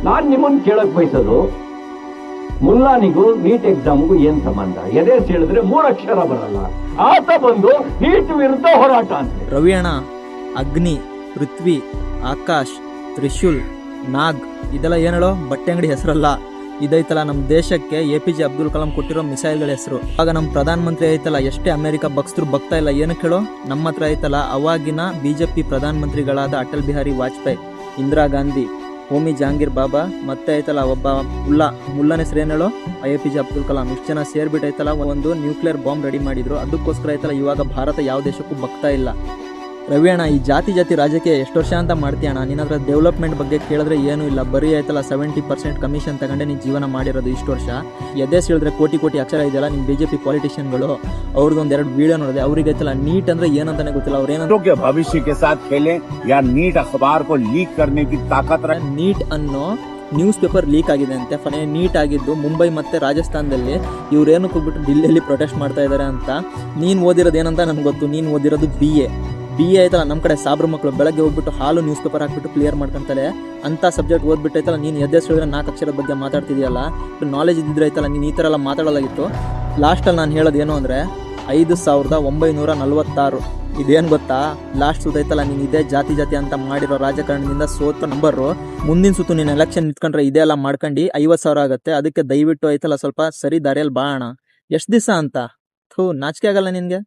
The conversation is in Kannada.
ನಾನ್ ನಿಮ್ಮನ್ನ ಕೇಳಕ್ ಬಯಸೋದು, ಮುಲ್ಲಾನಿಗೂ ನೀಟ್ ಎಕ್ಸಾಮ್ಗೂ ಏನ್ ಸಂಬಂಧ? ಎದೆ ಹೇಳಿದ್ರೆ 3 ಅಕ್ಷರ ಬರಲ್ಲ. ಆತ ಬಂದು ನೀಟ್ ವಿರುದ್ಧ ಹೋರಾಟ ಅಂತ. ರವಿ ಅಣ್ಣ, ಅಗ್ನಿ, ಪೃಥ್ವಿ, ಆಕಾಶ್, ತ್ರಿಶೂಲ್, ನಾಗ್ ಇದೆಲ್ಲ ಏನು ಹೇಳೋ ಬಟ್ಟೆ ಅಂಗಡಿ ಹೆಸರಲ್ಲ. ಇದೈತಲ್ಲ ನಮ್ಮ ದೇಶಕ್ಕೆ APJ ಅಬ್ದುಲ್ ಕಲಾಂ ಕೊಟ್ಟಿರೋ ಮಿಸೈಲ್ಗಳ ಹೆಸರು. ಆಗ ನಮ್ಮ ಪ್ರಧಾನ ಮಂತ್ರಿ ಐತಲ್ಲ ಎಷ್ಟೇ ಅಮೆರಿಕ ಬಗ್ಸ್ತರು ಬಗ್ತಾ ಇಲ್ಲ, ಏನಕ್ಕೆ ಹೇಳೋ? ನಮ್ಮ ಹತ್ರ ಐತಲ್ಲ ಅವಾಗಿನ BJP ಪ್ರಧಾನ ಮಂತ್ರಿಗಳಾದ ಅಟಲ್ ಬಿಹಾರಿ ವಾಜಪೇಯಿ, ಇಂದಿರಾ ಗಾಂಧಿ, ಹೋಮಿ ಜಹಾಂಗೀರ್ ಬಾಬಾ, ಮತ್ತೆ ಐತಲ್ಲ ಒಬ್ಬ ಮುಲ್ಲನ ಹೆಸರು ಏನು ಹೇಳೋ? APJ ಅಬ್ದುಲ್ ಕಲಾಂ. ಇಷ್ಟು ಜನ ಸೇರ್ಬಿಟ್ಟು ಐತಲ್ಲ ಒಂದು ನ್ಯೂಕ್ಲಿಯರ್ ಬಾಂಬ್ ರೆಡಿ ಮಾಡಿದ್ರು. ಅದಕ್ಕೋಸ್ಕರ ಐತಲ್ಲ ಇವಾಗ ಭಾರತ ಯಾವ ದೇಶಕ್ಕೂ ಬಗ್ತಾ ಇಲ್ಲ. ರವಿ ಅಣ್ಣ, ಈ ಜಾತಿ ರಾಜಕೀಯ ಎಷ್ಟು ವರ್ಷ ಅಂತ ಮಾಡ್ತೀಯಣ್ಣ? ನಿನ್ನ ಹತ್ರ ಡೆವಲಪ್ಮೆಂಟ್ ಬಗ್ಗೆ ಕೇಳಿದ್ರೆ ಏನೂ ಇಲ್ಲ, ಬರೀ ಆಯ್ತಲ್ಲ 70% ಕಮಿಷನ್ ತಗೊಂಡೆ ನೀನು ಜೀವನ ಮಾಡಿರೋದು ಇಷ್ಟು ವರ್ಷ. ಎದೆ ಹೇಳಿದ್ರೆ ಕೋಟಿ ಅಕ್ಷರ ಇದೆಯಲ್ಲ ನಿಮ್ಮ BJP ಪಾಲಿಟಿಷಿಯನ್ಗಳು. ಅವ್ರದ್ದು 2 ವಿಡಿಯೋ ನೋಡಿದೆ, ಅವ್ರಿಗೆ ಐತಲ್ಲ ನೀಟ್ ಅಂದ್ರೆ ಏನಂತಾನೆ ಗೊತ್ತಿಲ್ಲ. ಅವ್ರು ಏನಂದ್ರೆ ಭವಿಷ್ಯಕ್ಕೆ ಸಾಥ್ ಖೇಲೆ ಯಾ ನೀಟ್ ಅಖಬಾರ್ ಕೋ ಲೀಕ್ ಕರ್ನೆ ಕಿ ತಾಕತ್ ರಖ್. ನೀಟ್ ಅನ್ನೋ ನ್ಯೂಸ್ ಪೇಪರ್ ಲೀಕ್ ಆಗಿದೆ ಅಂತೆ. ಫನೇ ನೀಟ್ ಆಗಿದ್ದು ಮುಂಬೈ ಮತ್ತು ರಾಜಸ್ಥಾನದಲ್ಲಿ. ಇವ್ರೇನಕ್ಕೆ ಹೋಗ್ಬಿಟ್ಟು ಡಿಲ್ಲಿಯಲ್ಲಿ ಪ್ರೊಟೆಸ್ಟ್ ಮಾಡ್ತಾ ಇದ್ದಾರೆ ಅಂತ. ನೀನು ಓದಿರೋದು ಏನಂತ ನನಗೆ ಗೊತ್ತು. ನೀನು ಓದಿರೋದು BA ಆಯ್ತಲ್ಲ. ನಮ್ಮ ಕಡೆ ಸಾಬ್ರ ಮಕ್ಕಳು ಬೆಳಗ್ಗೆ ಹೋಗ್ಬಿಟ್ಟು ಹಾಲು ನ್ಯೂಸ್ ಪೇಪರ್ ಹಾಕ್ಬಿಟ್ಟು ಕ್ಲಿಯರ್ ಮಾಡ್ಕೊಂತಾರೆ. ಅಂತ ಸಬ್ಜೆಕ್ಟ್ ಓದ್ಬಿಟ್ಟೈತಲ್ಲ ನೀನು ಎದೆ ಹೇಳಿದ್ರೆ 4 ಅಕ್ಷರದ ಬಗ್ಗೆ ಮಾತಾಡ್ತಿದೆಯಲ್ಲ. ನಾಲೆಜ್ ಇದ್ದಿದ್ರೆ ಐತಲ್ಲ ನೀನು ಈ ಥರ ಎಲ್ಲ ಮಾತಾಡೋದಾಗಿತ್ತು. ಲಾಸ್ಟಲ್ಲಿ ನಾನು ಹೇಳೋದು ಏನು ಅಂದರೆ 5946. ಇದೇನು ಗೊತ್ತಾ? ಲಾಸ್ಟ್ ಸುತ್ತ ಐತಲ್ಲ ನೀನು ಇದೇ ಜಾತಿ ಅಂತ ಮಾಡಿರೋ ರಾಜಕಾರಣದಿಂದ ಸೋತ ನಂಬರು. ಮುಂದಿನ ಸುತ್ತು ನೀನು ಎಲೆಕ್ಷನ್ ನಿಂತ್ಕೊಂಡ್ರೆ ಇದೇ ಎಲ್ಲ ಮಾಡ್ಕೊಂಡು 50,000 ಆಗುತ್ತೆ. ಅದಕ್ಕೆ ದಯವಿಟ್ಟು ಐತಲ್ಲ ಸ್ವಲ್ಪ ಸರಿ ದಾರಿಯಲ್ಲಿ ಬಾಣ. ಎಷ್ಟು ದಿವಸ ಅಂತ ನಾಚಿಕೆ ಆಗಲ್ಲ ನಿನಗೆ?